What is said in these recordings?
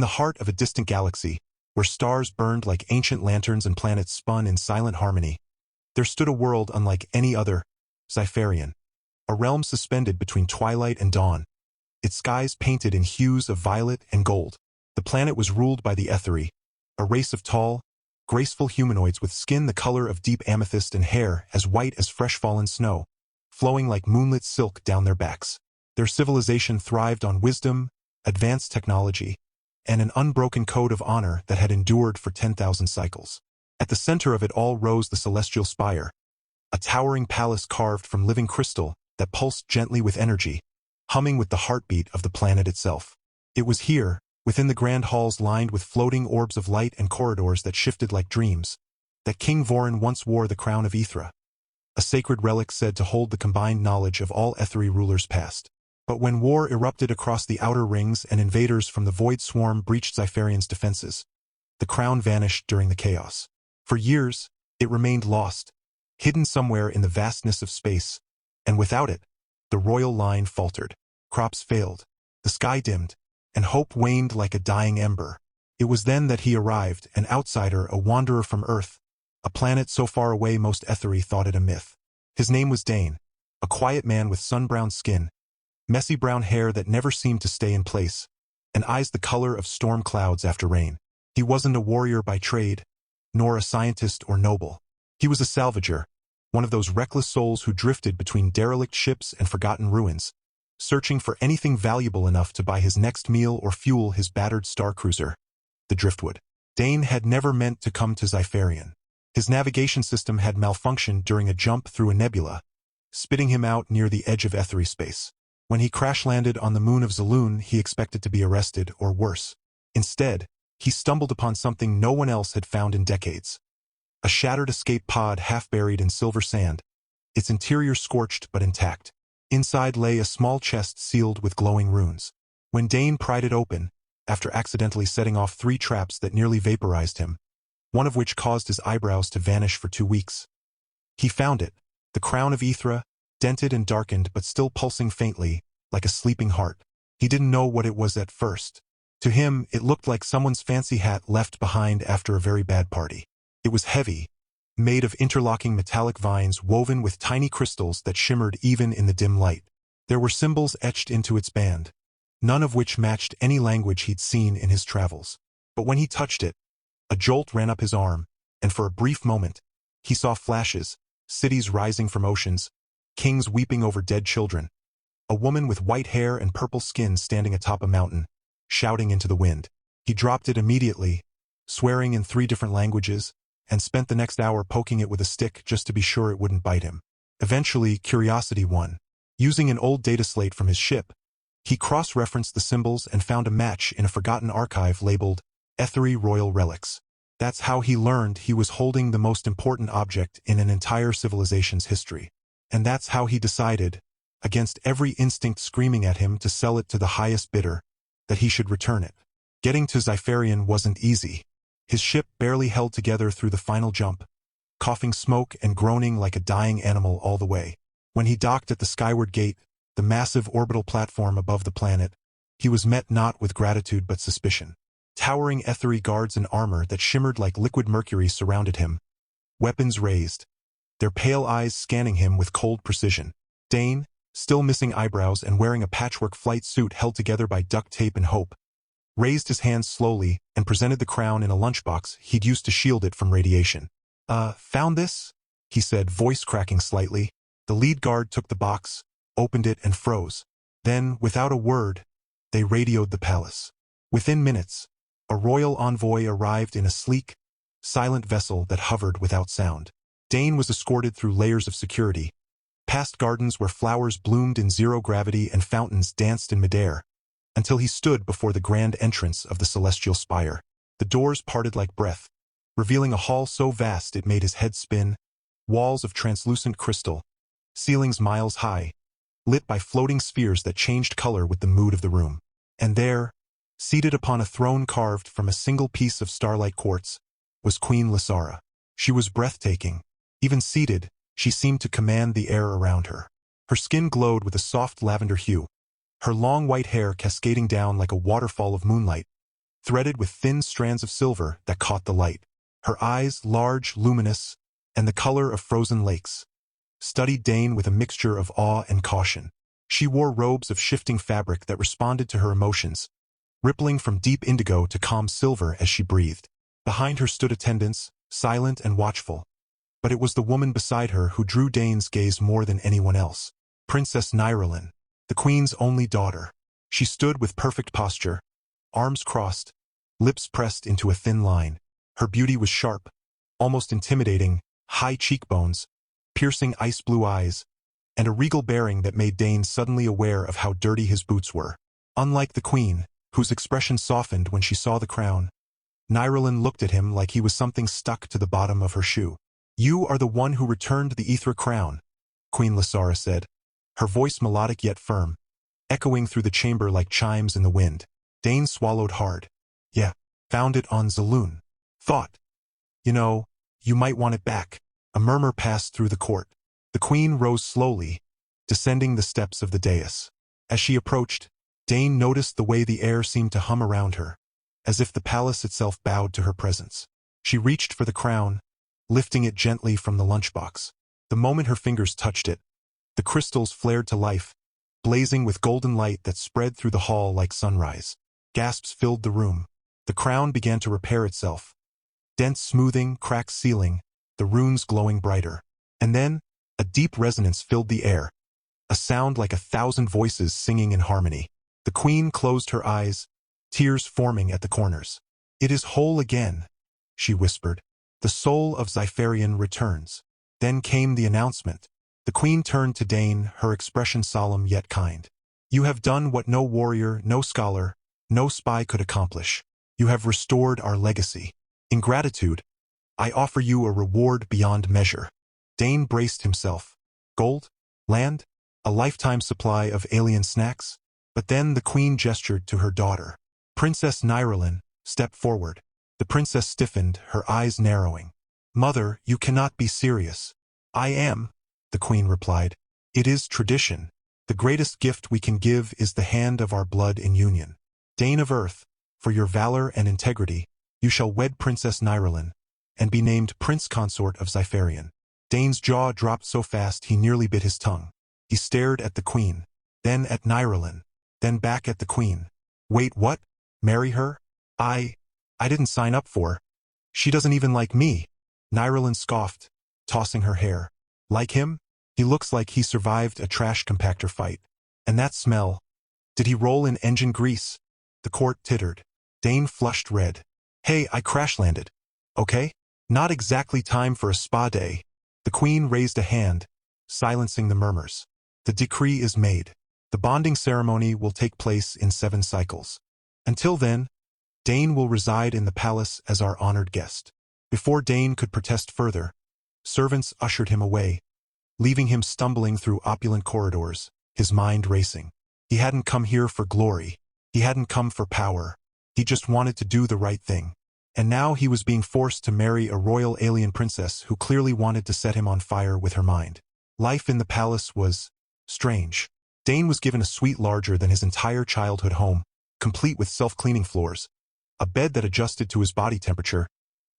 In the heart of a distant galaxy, where stars burned like ancient lanterns and planets spun in silent harmony, there stood a world unlike any other, Zepharian, a realm suspended between twilight and dawn, its skies painted in hues of violet and gold. The planet was ruled by the HFY, a race of tall, graceful humanoids with skin the color of deep amethyst and hair as white as fresh-fallen snow, flowing like moonlit silk down their backs. Their civilization thrived on wisdom, advanced technology, and an unbroken code of honor that had endured for 10,000 cycles. At the center of it all rose the celestial spire, a towering palace carved from living crystal that pulsed gently with energy, humming with the heartbeat of the planet itself. It was here, within the grand halls lined with floating orbs of light and corridors that shifted like dreams, that King Vorin once wore the crown of Ethra, a sacred relic said to hold the combined knowledge of all HFY rulers past. But when war erupted across the outer rings and invaders from the Void Swarm breached Zepharian's defenses, the crown vanished during the chaos. For years, it remained lost, hidden somewhere in the vastness of space, and without it, the royal line faltered. Crops failed, the sky dimmed, and hope waned like a dying ember. It was then that he arrived, an outsider, a wanderer from Earth, a planet so far away most HFY thought it a myth. His name was Dane, a quiet man with sun-browned skin, messy brown hair that never seemed to stay in place, and eyes the color of storm clouds after rain. He wasn't a warrior by trade, nor a scientist or noble. He was a salvager, one of those reckless souls who drifted between derelict ships and forgotten ruins, searching for anything valuable enough to buy his next meal or fuel his battered star cruiser, the Driftwood. Dane had never meant to come to Zepharian. His navigation system had malfunctioned during a jump through a nebula, spitting him out near the edge of HFY space. When he crash-landed on the moon of Zaloon, he expected to be arrested or worse. Instead, he stumbled upon something no one else had found in decades. A shattered escape pod half buried in silver sand, its interior scorched but intact. Inside lay a small chest sealed with glowing runes. When Dane pried it open, after accidentally setting off 3 traps that nearly vaporized him, one of which caused his eyebrows to vanish for 2 weeks, he found it, the crown of Ethra, dented and darkened but still pulsing faintly, like a sleeping heart. He didn't know what it was at first. To him, it looked like someone's fancy hat left behind after a very bad party. It was heavy, made of interlocking metallic vines woven with tiny crystals that shimmered even in the dim light. There were symbols etched into its band, none of which matched any language he'd seen in his travels. But when he touched it, a jolt ran up his arm, and for a brief moment, he saw flashes, cities rising from oceans, kings weeping over dead children, a woman with white hair and purple skin standing atop a mountain, shouting into the wind. He dropped it immediately, swearing in 3 different languages, and spent the next hour poking it with a stick just to be sure it wouldn't bite him. Eventually, curiosity won. Using an old data slate from his ship, he cross-referenced the symbols and found a match in a forgotten archive labeled HFY Royal Relics. That's how he learned he was holding the most important object in an entire civilization's history. And that's how he decided, against every instinct screaming at him to sell it to the highest bidder, that he should return it. Getting to Zepharian wasn't easy. His ship barely held together through the final jump, coughing smoke and groaning like a dying animal all the way. When he docked at the skyward gate, the massive orbital platform above the planet, he was met not with gratitude but suspicion. Towering HFY guards in armor that shimmered like liquid mercury surrounded him, weapons raised, their pale eyes scanning him with cold precision. Dane, still missing eyebrows and wearing a patchwork flight suit held together by duct tape and hope, raised his hands slowly and presented the crown in a lunchbox he'd used to shield it from radiation. Found this?" he said, voice cracking slightly. The lead guard took the box, opened it and froze. Then, without a word, they radioed the palace. Within minutes, a royal envoy arrived in a sleek, silent vessel that hovered without sound. Dane was escorted through layers of security, past gardens where flowers bloomed in zero gravity and fountains danced in midair, until he stood before the grand entrance of the celestial spire. The doors parted like breath, revealing a hall so vast it made his head spin, walls of translucent crystal, ceilings miles high, lit by floating spheres that changed color with the mood of the room. And there, seated upon a throne carved from a single piece of starlight quartz, was Queen Lysara. She was breathtaking. Even seated, she seemed to command the air around her. Her skin glowed with a soft lavender hue, her long white hair cascading down like a waterfall of moonlight, threaded with thin strands of silver that caught the light. Her eyes, large, luminous, and the color of frozen lakes, studied Dane with a mixture of awe and caution. She wore robes of shifting fabric that responded to her emotions, rippling from deep indigo to calm silver as she breathed. Behind her stood attendants, silent and watchful. But it was the woman beside her who drew Dane's gaze more than anyone else. Princess Nyrelin, the queen's only daughter. She stood with perfect posture, arms crossed, lips pressed into a thin line. Her beauty was sharp, almost intimidating, high cheekbones, piercing ice-blue eyes, and a regal bearing that made Dane suddenly aware of how dirty his boots were. Unlike the queen, whose expression softened when she saw the crown, Nyrelin looked at him like he was something stuck to the bottom of her shoe. "You are the one who returned the Aethra crown," Queen Lysara said, her voice melodic yet firm, echoing through the chamber like chimes in the wind. Dane swallowed hard. "Yeah, found it on Zaloon. Thought, you might want it back." A murmur passed through the court. The queen rose slowly, descending the steps of the dais. As she approached, Dane noticed the way the air seemed to hum around her, as if the palace itself bowed to her presence. She reached for the crown, lifting it gently from the lunchbox. The moment her fingers touched it, the crystals flared to life, blazing with golden light that spread through the hall like sunrise. Gasps filled the room. The crown began to repair itself. Dense smoothing, cracked ceiling, the runes glowing brighter. And then, a deep resonance filled the air, a sound like 1,000 voices singing in harmony. The queen closed her eyes, tears forming at the corners. "It is whole again," she whispered. "The soul of Zepharian returns." Then came the announcement. The queen turned to Dane, her expression solemn yet kind. "You have done what no warrior, no scholar, no spy could accomplish. You have restored our legacy. In gratitude, I offer you a reward beyond measure." Dane braced himself. Gold? Land? A lifetime supply of alien snacks? But then the queen gestured to her daughter. "Princess Nyrelin, step forward." The princess stiffened, her eyes narrowing. "Mother, you cannot be serious." "I am," the queen replied. "It is tradition. The greatest gift we can give is the hand of our blood in union. Dane of Earth, for your valor and integrity, you shall wed Princess Nyrelin, and be named Prince Consort of Zepharian." Dane's jaw dropped so fast he nearly bit his tongue. He stared at the queen, then at Nyrelin, then back at the queen. "Wait, what? Marry her? I didn't sign up for. She doesn't even like me." Nyrelin scoffed, tossing her hair. "Like him? He looks like he survived a trash compactor fight. And that smell. Did he roll in engine grease?" The court tittered. Dane flushed red. "Hey, I crash-landed. Okay? Not exactly time for a spa day." The queen raised a hand, silencing the murmurs. "The decree is made. The bonding ceremony will take place in 7 cycles. Until then, Dane will reside in the palace as our honored guest." Before Dane could protest further, servants ushered him away, leaving him stumbling through opulent corridors, his mind racing. He hadn't come here for glory. He hadn't come for power. He just wanted to do the right thing. And now he was being forced to marry a royal alien princess who clearly wanted to set him on fire with her mind. Life in the palace was strange. Dane was given a suite larger than his entire childhood home, complete with self-cleaning floors, a bed that adjusted to his body temperature,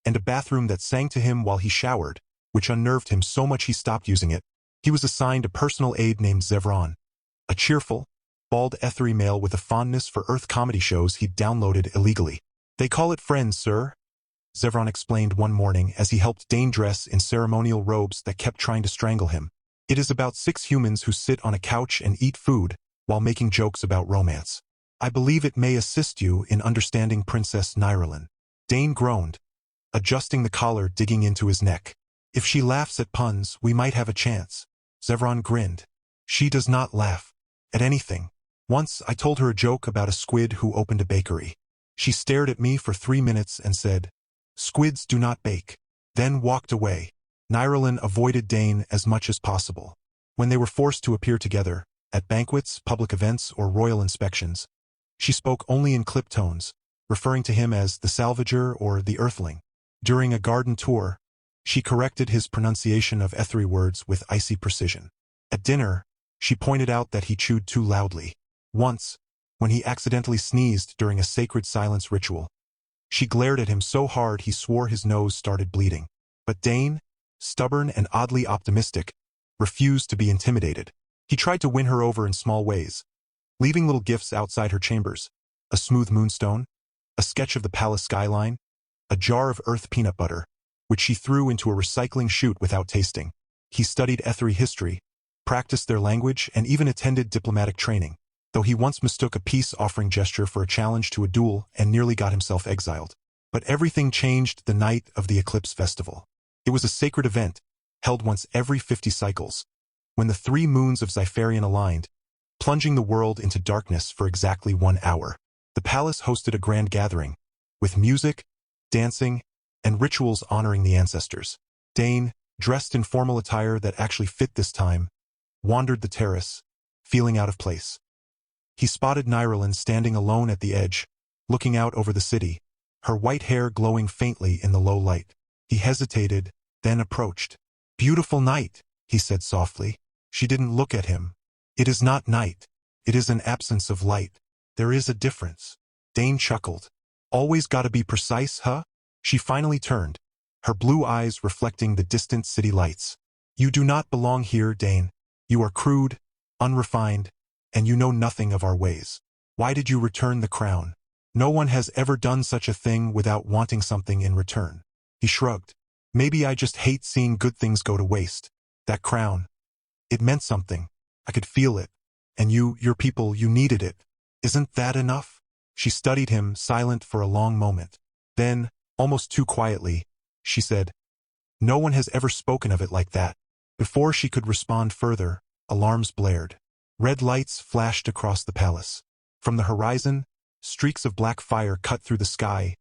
and a bathroom that sang to him while he showered, which unnerved him so much he stopped using it. He was assigned a personal aide named Zepharian, a cheerful, bald Etheri male with a fondness for Earth comedy shows he'd downloaded illegally. "They call it friends, sir," Zepharian explained one morning as he helped Dane dress in ceremonial robes that kept trying to strangle him. "It is about 6 humans who sit on a couch and eat food while making jokes about romance. I believe it may assist you in understanding Princess Nyrelin." Dane groaned, adjusting the collar digging into his neck. "If she laughs at puns, we might have a chance." Zepharian grinned. "She does not laugh at anything. Once I told her a joke about a squid who opened a bakery. She stared at me for 3 minutes and said, 'Squids do not bake,' then walked away." Nyrelin avoided Dane as much as possible. When they were forced to appear together, at banquets, public events, or royal inspections, she spoke only in clipped tones, referring to him as the Salvager or the Earthling. During a garden tour, she corrected his pronunciation of Etheri words with icy precision. At dinner, she pointed out that he chewed too loudly. Once, when he accidentally sneezed during a sacred silence ritual. She glared at him so hard he swore his nose started bleeding. But Dane, stubborn and oddly optimistic, refused to be intimidated. He tried to win her over in small ways, leaving little gifts outside her chambers: a smooth moonstone, a sketch of the palace skyline, a jar of earth peanut butter, which she threw into a recycling chute without tasting. He studied Etheri history, practiced their language, and even attended diplomatic training, though he once mistook a peace-offering gesture for a challenge to a duel and nearly got himself exiled. But everything changed the night of the Eclipse Festival. It was a sacred event, held once every 50 cycles, when the 3 moons of Zepharian aligned, plunging the world into darkness for exactly 1 hour. The palace hosted a grand gathering, with music, dancing, and rituals honoring the ancestors. Dane, dressed in formal attire that actually fit this time, wandered the terrace, feeling out of place. He spotted Nyrelyn standing alone at the edge, looking out over the city, her white hair glowing faintly in the low light. He hesitated, then approached. "Beautiful night," he said softly. She didn't look at him. "It is not night. It is an absence of light. There is a difference." Dane chuckled. "Always gotta be precise, huh?" She finally turned, her blue eyes reflecting the distant city lights. "You do not belong here, Dane. You are crude, unrefined, and you know nothing of our ways. Why did you return the crown? No one has ever done such a thing without wanting something in return." He shrugged. "Maybe I just hate seeing good things go to waste. That crown. It meant something. I could feel it. And you, your people, you needed it. Isn't that enough?" She studied him, silent for a long moment. Then, almost too quietly, she said, "No one has ever spoken of it like that." Before she could respond further, alarms blared. Red lights flashed across the palace. From the horizon, streaks of black fire cut through the sky.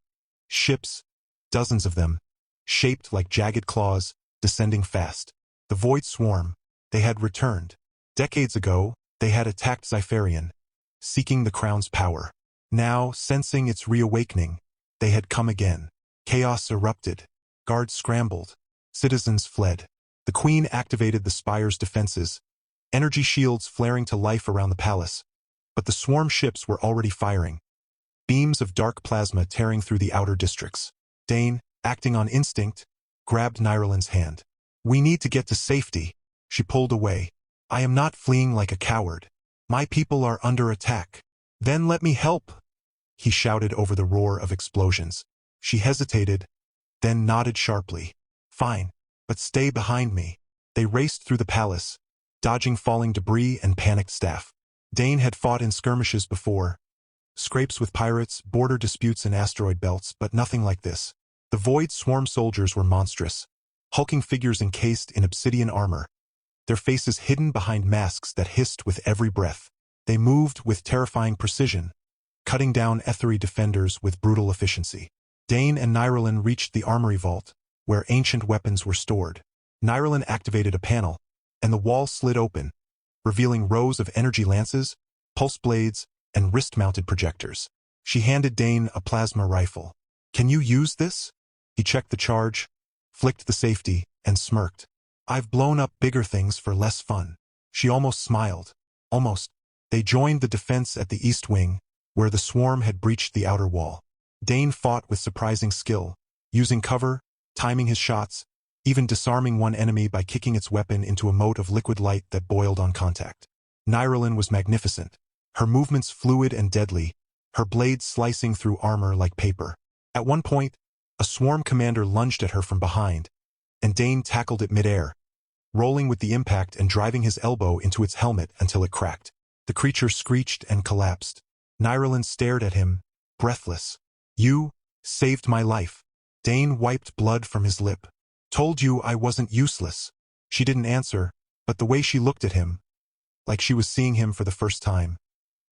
Ships, dozens of them, shaped like jagged claws, descending fast. The Void Swarm. They had returned. Decades ago, they had attacked Zepharian, seeking the crown's power. Now, sensing its reawakening, they had come again. Chaos erupted. Guards scrambled. Citizens fled. The queen activated the spire's defenses, energy shields flaring to life around the palace. But the swarm ships were already firing, beams of dark plasma tearing through the outer districts. Dane, acting on instinct, grabbed Nyrelyn's hand. "We need to get to safety." She pulled away. "I am not fleeing like a coward. My people are under attack." "Then let me help," he shouted over the roar of explosions. She hesitated, then nodded sharply. "Fine, but stay behind me." They raced through the palace, dodging falling debris and panicked staff. Dane had fought in skirmishes before, scrapes with pirates, border disputes in asteroid belts, but nothing like this. The Void Swarm soldiers were monstrous, hulking figures encased in obsidian armor, their faces hidden behind masks that hissed with every breath. They moved with terrifying precision, cutting down Etheri defenders with brutal efficiency. Dane and Nyrelyn reached the armory vault, where ancient weapons were stored. Nyrelyn activated a panel, and the wall slid open, revealing rows of energy lances, pulse blades, and wrist-mounted projectors. She handed Dane a plasma rifle. "Can you use this?" He checked the charge, flicked the safety, and smirked. "I've blown up bigger things for less fun." She almost smiled. Almost. They joined the defense at the east wing, where the swarm had breached the outer wall. Dane fought with surprising skill, using cover, timing his shots, even disarming one enemy by kicking its weapon into a mote of liquid light that boiled on contact. Nyrelyn was magnificent, her movements fluid and deadly, her blades slicing through armor like paper. At one point, a swarm commander lunged at her from behind, and Dane tackled it midair, rolling with the impact and driving his elbow into its helmet until it cracked. The creature screeched and collapsed. Nyrelyn stared at him, breathless. "You saved my life." Dane wiped blood from his lip. "Told you I wasn't useless." She didn't answer, but the way she looked at him, like she was seeing him for the first time,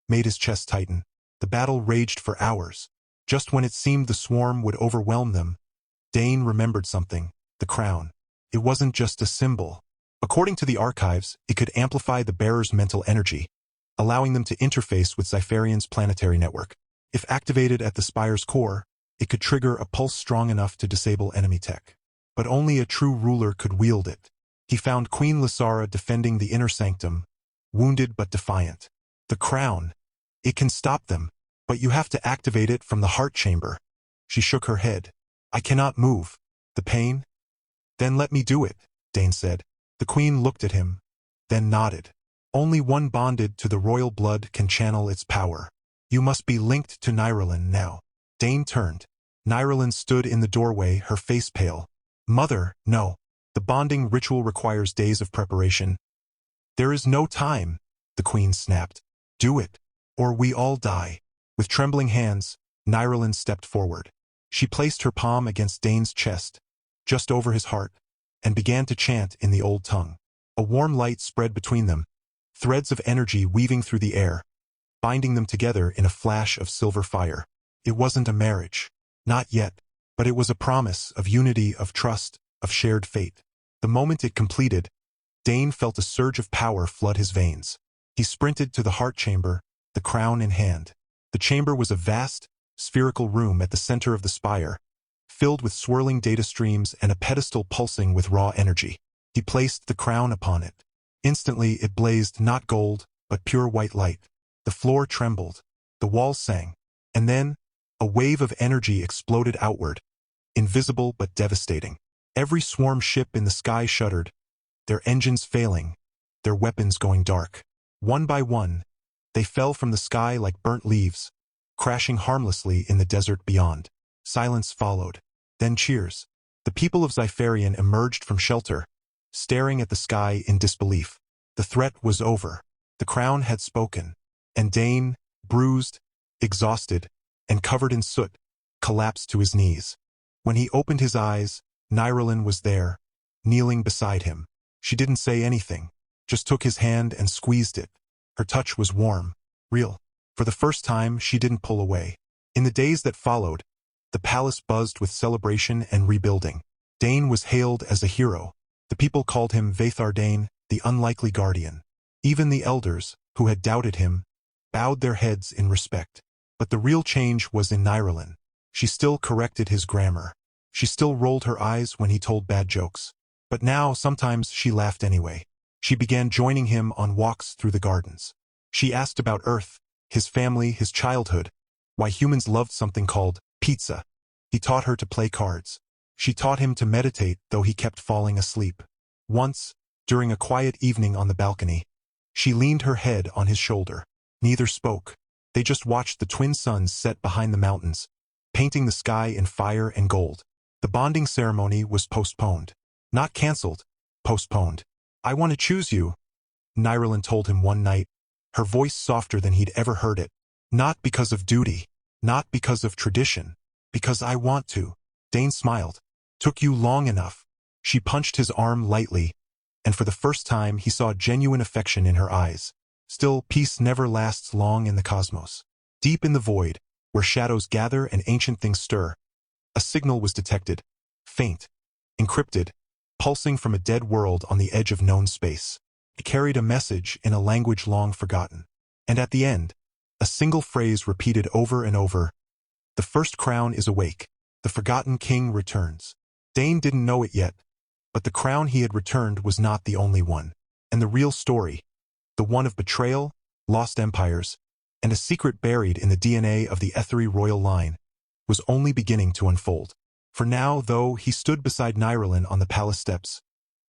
made his chest tighten. The battle raged for hours. Just when it seemed the swarm would overwhelm them, Dane remembered something: the crown. It wasn't just a symbol. According to the archives, it could amplify the bearer's mental energy, allowing them to interface with Zepharian's planetary network. If activated at the spire's core, it could trigger a pulse strong enough to disable enemy tech. But only a true ruler could wield it. He found Queen Lysara defending the inner sanctum, wounded but defiant. The crown. It can stop them, but you have to activate it from the heart chamber. She shook her head. I cannot move. The pain? Then let me do it, Dane said. The queen looked at him, then nodded. Only one bonded to the royal blood can channel its power. You must be linked to Nyrelin now. Dane turned. Nyrelin stood in the doorway, her face pale. Mother, no. The bonding ritual requires days of preparation. There is no time, the queen snapped. Do it, or we all die. With trembling hands, Nyrelin stepped forward. She placed her palm against Dane's chest, just over his heart, and began to chant in the old tongue. A warm light spread between them, threads of energy weaving through the air, binding them together in a flash of silver fire. It wasn't a marriage. Not yet, but it was a promise of unity, of trust, of shared fate. The moment it completed, Dane felt a surge of power flood his veins. He sprinted to the heart chamber, the crown in hand. The chamber was a vast, spherical room at the center of the spire, filled with swirling data streams and a pedestal pulsing with raw energy. He placed the crown upon it. Instantly it blazed not gold, but pure white light. The floor trembled, the walls sang, and then a wave of energy exploded outward, invisible but devastating. Every swarm ship in the sky shuddered, their engines failing, their weapons going dark. One by one, they fell from the sky like burnt leaves, crashing harmlessly in the desert beyond. Silence followed, then cheers. The people of Zepharian emerged from shelter, staring at the sky in disbelief. The threat was over. The crown had spoken, and Dane, bruised, exhausted, and covered in soot, collapsed to his knees. When he opened his eyes, Nyrelin was there, kneeling beside him. She didn't say anything, just took his hand and squeezed it. Her touch was warm, real. For the first time, she didn't pull away. In the days that followed, the palace buzzed with celebration and rebuilding. Dane was hailed as a hero. The people called him Vorthax, the unlikely guardian. Even the elders, who had doubted him, bowed their heads in respect. But the real change was in Nyrelin. She still corrected his grammar. She still rolled her eyes when he told bad jokes. But now, sometimes she laughed anyway. She began joining him on walks through the gardens. She asked about Earth, his family, his childhood, why humans loved something called pizza. He taught her to play cards. She taught him to meditate, though he kept falling asleep. Once, during a quiet evening on the balcony, she leaned her head on his shoulder. Neither spoke. They just watched the twin suns set behind the mountains, painting the sky in fire and gold. The bonding ceremony was postponed. Not cancelled, postponed. I want to choose you, Nyrelin told him one night, her voice softer than he'd ever heard it. Not because of duty, not because of tradition, because I want to. Dane smiled. Took you long enough. She punched his arm lightly, and for the first time he saw genuine affection in her eyes. Still, peace never lasts long in the cosmos. Deep in the void, where shadows gather and ancient things stir, a signal was detected, faint, encrypted, pulsing from a dead world on the edge of known space. It carried a message in a language long forgotten. And at the end, a single phrase repeated over and over, "The first crown is awake. The forgotten king returns." Dane didn't know it yet, but the crown he had returned was not the only one. And the real story, the one of betrayal, lost empires, and a secret buried in the DNA of the Ethery royal line, was only beginning to unfold. For now, though, he stood beside Nyrelin on the palace steps,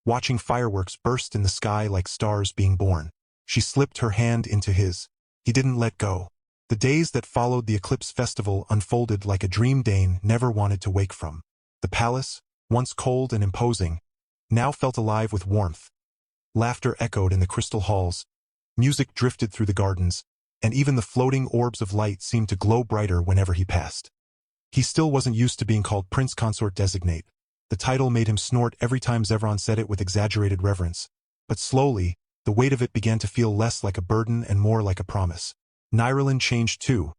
watching fireworks burst in the sky like stars being born. She slipped her hand into his. He didn't let go. The days that followed the eclipse festival unfolded like a dream Dane never wanted to wake from. The palace, once cold and imposing, now felt alive with warmth. Laughter echoed in the crystal halls, music drifted through the gardens, and even the floating orbs of light seemed to glow brighter whenever he passed. He still wasn't used to being called Prince Consort Designate. The title made him snort every time Zepharian said it with exaggerated reverence. But slowly, the weight of it began to feel less like a burden and more like a promise. Nyrelin changed too,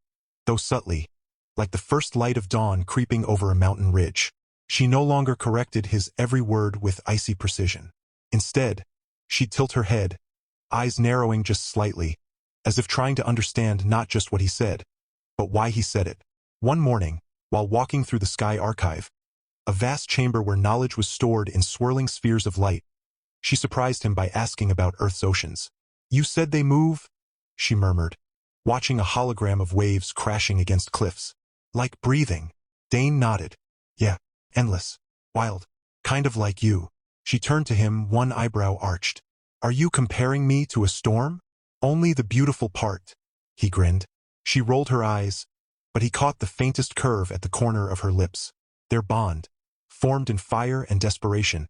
though subtly, like the first light of dawn creeping over a mountain ridge. She no longer corrected his every word with icy precision. Instead, she'd tilt her head, eyes narrowing just slightly, as if trying to understand not just what he said, but why he said it. One morning, while walking through the Sky Archive, a vast chamber where knowledge was stored in swirling spheres of light, she surprised him by asking about Earth's oceans. "You said they move?" she murmured. watching a hologram of waves crashing against cliffs. Like breathing. Dane nodded. Yeah, endless. Wild. Kind of like you. She turned to him, one eyebrow arched. Are you comparing me to a storm? Only the beautiful part. He grinned. She rolled her eyes, but he caught the faintest curve at the corner of her lips. Their bond, formed in fire and desperation,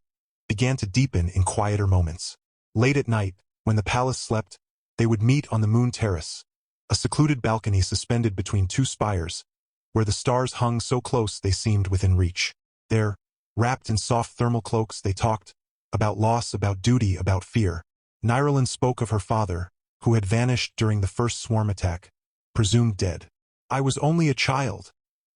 began to deepen in quieter moments. Late at night, when the palace slept, they would meet on the moon terrace, a secluded balcony suspended between two spires, where the stars hung so close they seemed within reach. There, wrapped in soft thermal cloaks, they talked about loss, about duty, about fear. Nyrelin spoke of her father, who had vanished during the first swarm attack, presumed dead. I was only a child,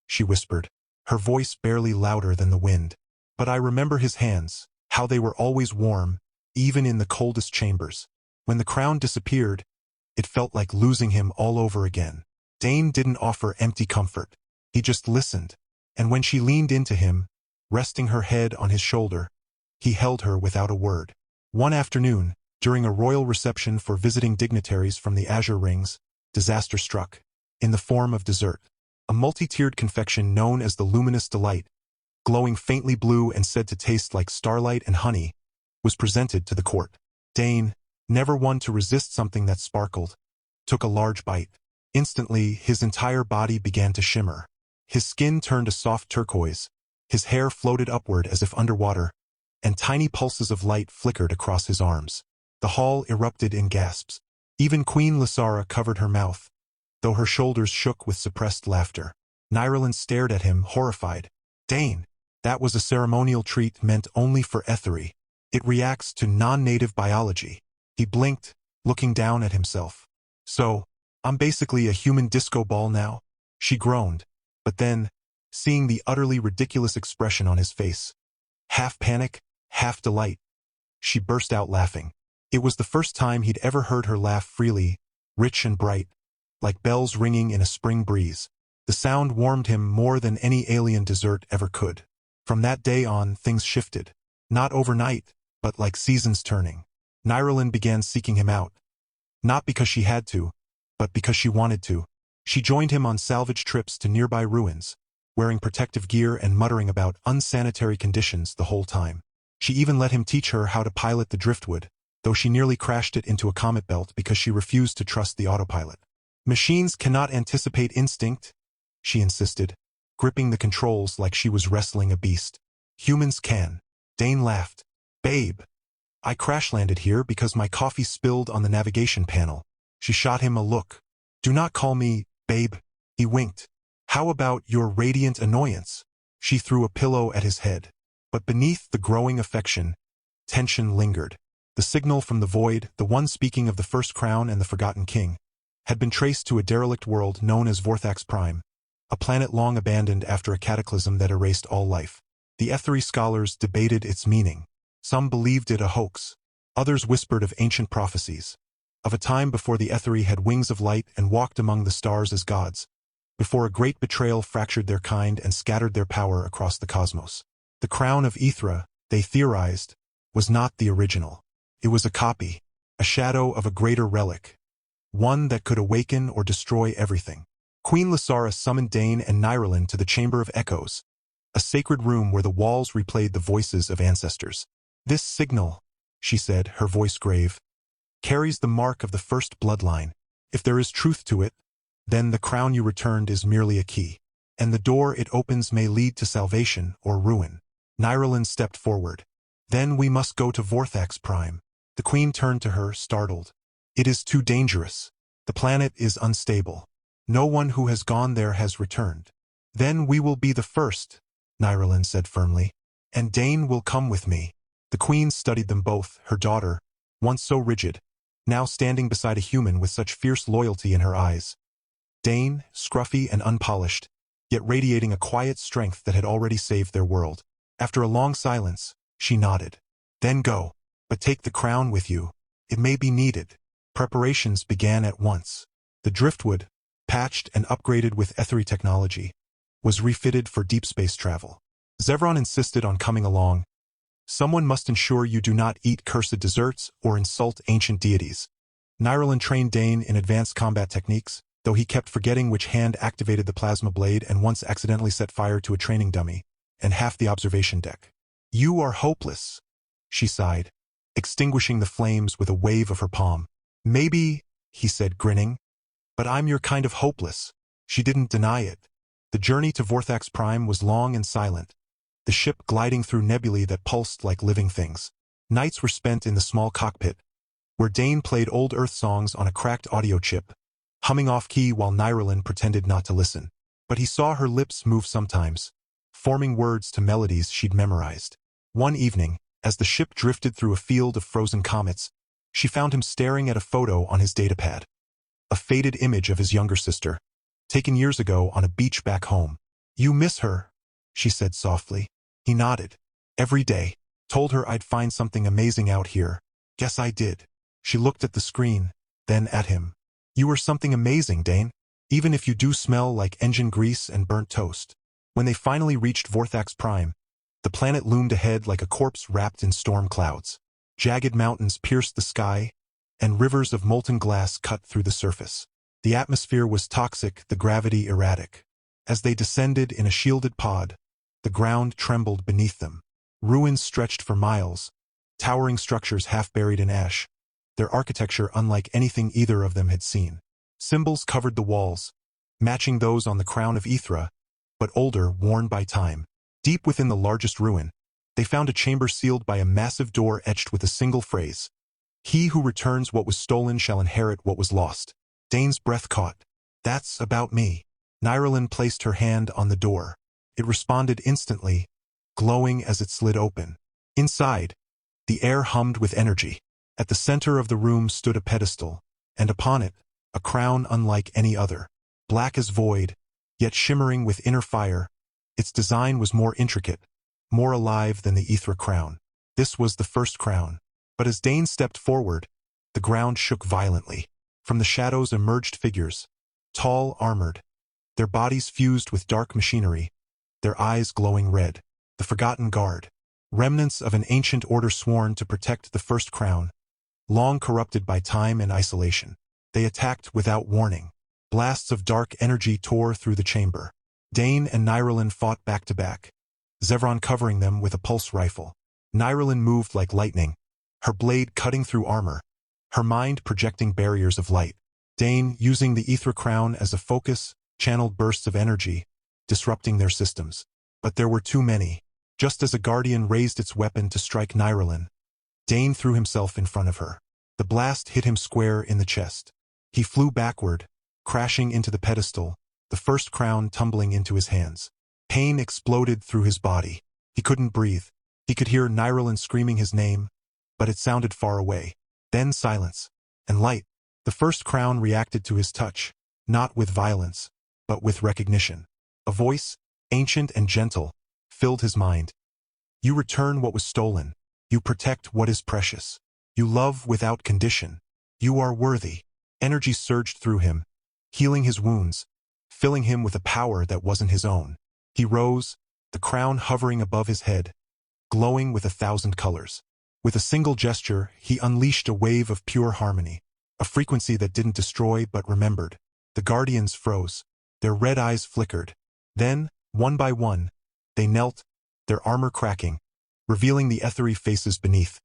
she whispered, her voice barely louder than the wind. But I remember his hands, how they were always warm, even in the coldest chambers. When the crown disappeared, it felt like losing him all over again. Dane didn't offer empty comfort. He just listened, and when she leaned into him, resting her head on his shoulder, he held her without a word. One afternoon, during a royal reception for visiting dignitaries from the Azure Rings, disaster struck, in the form of dessert. A multi-tiered confection known as the Luminous Delight, glowing faintly blue and said to taste like starlight and honey, was presented to the court. Dane, never one to resist something that sparkled, took a large bite. Instantly, his entire body began to shimmer. His skin turned a soft turquoise, his hair floated upward as if underwater, and tiny pulses of light flickered across his arms. The hall erupted in gasps. Even Queen Lysara covered her mouth, though her shoulders shook with suppressed laughter. Nyrelin stared at him, horrified. Dane, that was a ceremonial treat meant only for Ethery. It reacts to non-native biology. He blinked, looking down at himself. So, I'm basically a human disco ball now? She groaned, but then, seeing the utterly ridiculous expression on his face, half panic, half delight, she burst out laughing. It was the first time he'd ever heard her laugh freely, rich and bright, like bells ringing in a spring breeze. The sound warmed him more than any alien dessert ever could. From that day on, things shifted. Not overnight, but like seasons turning. Nyrelin began seeking him out. Not because she had to, but because she wanted to. She joined him on salvage trips to nearby ruins, wearing protective gear and muttering about unsanitary conditions the whole time. She even let him teach her how to pilot the driftwood, though she nearly crashed it into a comet belt because she refused to trust the autopilot. Machines cannot anticipate instinct, she insisted, gripping the controls like she was wrestling a beast. Humans can. Dane laughed. Babe, I crash-landed here because my coffee spilled on the navigation panel. She shot him a look. Do not call me, babe. He winked. How about your radiant annoyance? She threw a pillow at his head. But beneath the growing affection, tension lingered. The signal from the void, the one speaking of the first crown and the forgotten king, had been traced to a derelict world known as Vorthax Prime, a planet long abandoned after a cataclysm that erased all life. The Ethery scholars debated its meaning. Some believed it a hoax. Others whispered of ancient prophecies, of a time before the Ethery had wings of light and walked among the stars as gods, before a great betrayal fractured their kind and scattered their power across the cosmos. The crown of Ithra, they theorized, was not the original. It was a copy, a shadow of a greater relic, one that could awaken or destroy everything. Queen Lysara summoned Dane and Nyrelin to the Chamber of Echoes, a sacred room where the walls replayed the voices of ancestors. This signal, she said, her voice grave, carries the mark of the first bloodline. If there is truth to it, then the crown you returned is merely a key, and the door it opens may lead to salvation or ruin. Nyrelin stepped forward. Then we must go to Vorthax Prime. The queen turned to her, startled. It is too dangerous. The planet is unstable. No one who has gone there has returned. Then we will be the first, Nyrelin said firmly. And Dane will come with me. The queen studied them both, her daughter, once so rigid, now standing beside a human with such fierce loyalty in her eyes. Dane, scruffy and unpolished, yet radiating a quiet strength that had already saved their world. After a long silence, she nodded. Then go, but take the crown with you. It may be needed. Preparations began at once. The driftwood, patched and upgraded with Ethery technology, was refitted for deep space travel. Zepharian insisted on coming along. Someone must ensure you do not eat cursed desserts or insult ancient deities. Nyrelin trained Dane in advanced combat techniques, though he kept forgetting which hand activated the plasma blade and once accidentally set fire to a training dummy and half the observation deck. "You are hopeless," she sighed, extinguishing the flames with a wave of her palm. "Maybe," he said, grinning, "but I'm your kind of hopeless." She didn't deny it. The journey to Vorthax Prime was long and silent, the ship gliding through nebulae that pulsed like living things. Nights were spent in the small cockpit, where Dane played old Earth songs on a cracked audio chip, humming off-key while Nyralyn pretended not to listen. But he saw her lips move sometimes, forming words to melodies she'd memorized. One evening, as the ship drifted through a field of frozen comets, she found him staring at a photo on his datapad. A faded image of his younger sister, taken years ago on a beach back home. "You miss her," she said softly. He nodded. "Every day. Told her I'd find something amazing out here. Guess I did." She looked at the screen, then at him. "You were something amazing, Dane. Even if you do smell like engine grease and burnt toast." When they finally reached Vorthax Prime, the planet loomed ahead like a corpse wrapped in storm clouds. Jagged mountains pierced the sky, and rivers of molten glass cut through the surface. The atmosphere was toxic, the gravity erratic. As they descended in a shielded pod, the ground trembled beneath them. Ruins stretched for miles, towering structures half buried in ash, their architecture unlike anything either of them had seen. Symbols covered the walls, matching those on the crown of Ithra, but older, worn by time. Deep within the largest ruin, they found a chamber sealed by a massive door etched with a single phrase. "He who returns what was stolen shall inherit what was lost." Dane's breath caught. "That's about me." Nyralyn placed her hand on the door. It responded instantly, glowing as it slid open. Inside, the air hummed with energy. At the center of the room stood a pedestal, and upon it, a crown unlike any other. Black as void, yet shimmering with inner fire, its design was more intricate, more alive than the Ithra crown. This was the first crown. But as Dane stepped forward, the ground shook violently. From the shadows emerged figures, tall, armored, their bodies fused with dark machinery, their eyes glowing red. The Forgotten Guard, remnants of an ancient order sworn to protect the first crown, long corrupted by time and isolation. They attacked without warning. Blasts of dark energy tore through the chamber. Dane and Nyralyn fought back to back, Zepharian covering them with a pulse rifle. Nyralyn moved like lightning, her blade cutting through armor, her mind projecting barriers of light. Dane, using the Ithra crown as a focus, channeled bursts of energy, disrupting their systems. But there were too many. Just as a guardian raised its weapon to strike Nyralyn, Dane threw himself in front of her. The blast hit him square in the chest. He flew backward, crashing into the pedestal, the first crown tumbling into his hands. Pain exploded through his body. He couldn't breathe. He could hear Nyralyn screaming his name, but it sounded far away. Then silence, and light. The first crown reacted to his touch, not with violence, but with recognition. A voice, ancient and gentle, filled his mind. "You return what was stolen. You protect what is precious. You love without condition. You are worthy." Energy surged through him, healing his wounds, filling him with a power that wasn't his own. He rose, the crown hovering above his head, glowing with 1,000 colors. With a single gesture, he unleashed a wave of pure harmony, a frequency that didn't destroy but remembered. The guardians froze. Their red eyes flickered. Then, one by one, they knelt, their armor cracking, revealing the ethery faces beneath.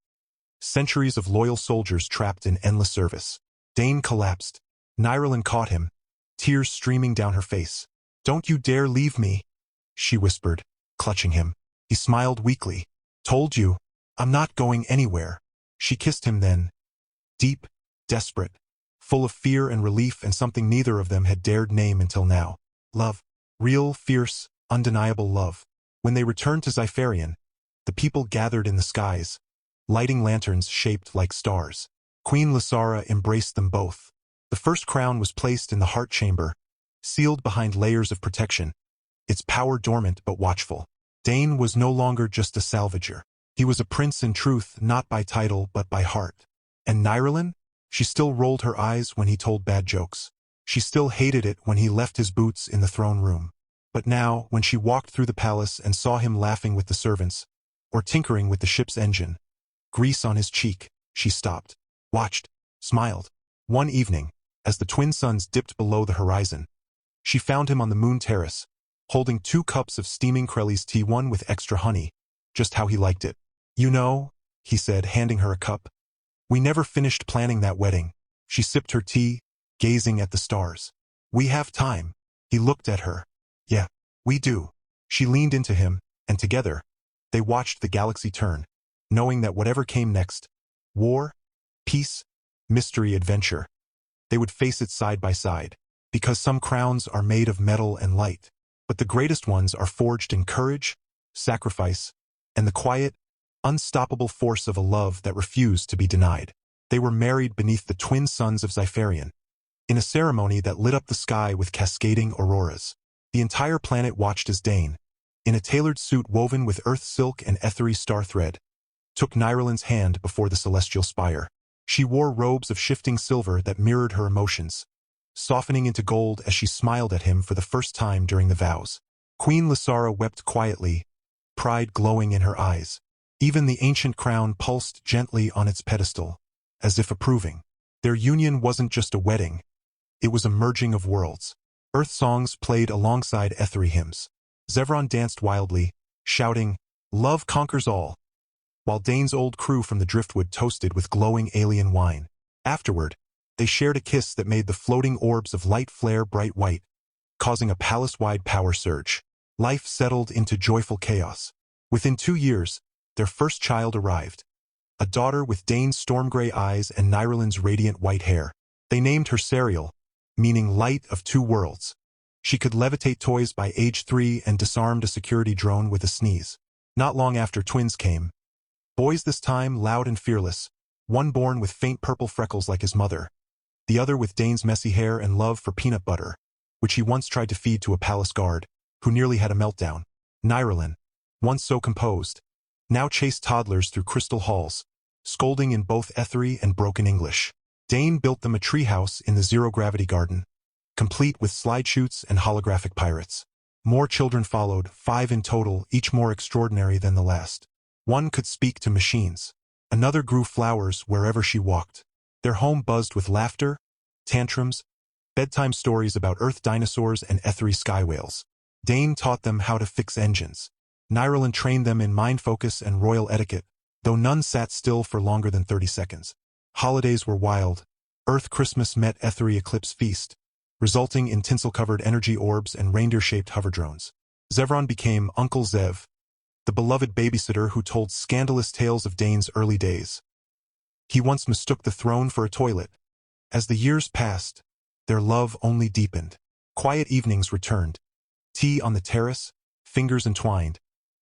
Centuries of loyal soldiers trapped in endless service. Dane collapsed. Nyralyn caught him, tears streaming down her face. "Don't you dare leave me," she whispered, clutching him. He smiled weakly. "Told you, I'm not going anywhere." She kissed him then, deep, desperate, full of fear and relief and something neither of them had dared name until now. Love. Real, fierce, undeniable love. When they returned to Zepharian, the people gathered in the skies, lighting lanterns shaped like stars. Queen Lysara embraced them both. The first crown was placed in the heart chamber, sealed behind layers of protection, its power dormant but watchful. Dane was no longer just a salvager. He was a prince in truth, not by title but by heart. And Nyralyn? She still rolled her eyes when he told bad jokes. She still hated it when he left his boots in the throne room. But now, when she walked through the palace and saw him laughing with the servants, or tinkering with the ship's engine, grease on his cheek, she stopped, watched, smiled. One evening, as the twin suns dipped below the horizon. She found him on the moon terrace, holding 2 cups of steaming Krelly's tea, one with extra honey, just how he liked it. "You know," he said, handing her a cup, "we never finished planning that wedding." She sipped her tea, gazing at the stars. "We have time." He looked at her. "Yeah, we do." She leaned into him, and together, they watched the galaxy turn, knowing that whatever came next, war, peace, mystery, adventure, they would face it side by side. Because some crowns are made of metal and light, but the greatest ones are forged in courage, sacrifice, and the quiet, unstoppable force of a love that refused to be denied. They were married beneath the twin suns of Zepharian, in a ceremony that lit up the sky with cascading auroras. The entire planet watched as Dane, in a tailored suit woven with earth silk and ethery star thread, took Nyralin's hand before the celestial spire. She wore robes of shifting silver that mirrored her emotions, softening into gold as she smiled at him for the first time during the vows. Queen Lysara wept quietly, pride glowing in her eyes. Even the ancient crown pulsed gently on its pedestal, as if approving. Their union wasn't just a wedding, it was a merging of worlds. Earth songs played alongside ethery hymns. Zepharian danced wildly, shouting, "Love conquers all," while Dane's old crew from the driftwood toasted with glowing alien wine. Afterward, they shared a kiss that made the floating orbs of light flare bright white, causing a palace-wide power surge. Life settled into joyful chaos. Within 2 years, their first child arrived, a daughter with Dane's storm-gray eyes and Nyralin's radiant white hair. They named her Serial, meaning light of 2 worlds. She could levitate toys by age 3 and disarmed a security drone with a sneeze. Not long after, twins came. Boys this time, loud and fearless, one born with faint purple freckles like his mother, the other with Dane's messy hair and love for peanut butter, which he once tried to feed to a palace guard, who nearly had a meltdown. Nyralin, once so composed, now chased toddlers through crystal halls, scolding in both ethery and broken English. Dane built them a treehouse in the zero-gravity garden, complete with slide chutes and holographic pirates. More children followed, 5 in total, each more extraordinary than the last. One could speak to machines. Another grew flowers wherever she walked. Their home buzzed with laughter, tantrums, bedtime stories about Earth dinosaurs and ethery sky whales. Dane taught them how to fix engines. Nyralin trained them in mind focus and royal etiquette, though none sat still for longer than 30 seconds. Holidays were wild. Earth Christmas met ethery eclipse feast, resulting in tinsel-covered energy orbs and reindeer-shaped hover drones. Zepharian became Uncle Zev, the beloved babysitter who told scandalous tales of Dane's early days. He once mistook the throne for a toilet. As the years passed, their love only deepened. Quiet evenings returned. Tea on the terrace, fingers entwined,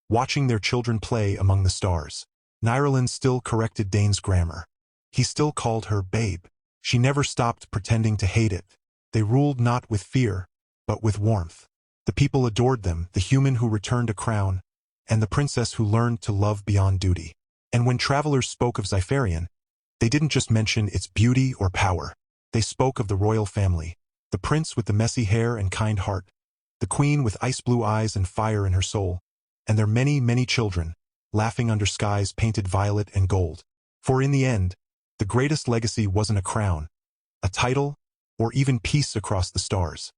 watching their children play among the stars. Nyralin still corrected Dane's grammar. He still called her babe. She never stopped pretending to hate it. They ruled not with fear, but with warmth. The people adored them, the human who returned a crown, and the princess who learned to love beyond duty. And when travelers spoke of Zepharian, they didn't just mention its beauty or power. They spoke of the royal family, the prince with the messy hair and kind heart, the queen with ice-blue eyes and fire in her soul, and their many, many children, laughing under skies painted violet and gold. For in the end, the greatest legacy wasn't a crown, a title, or even peace across the stars.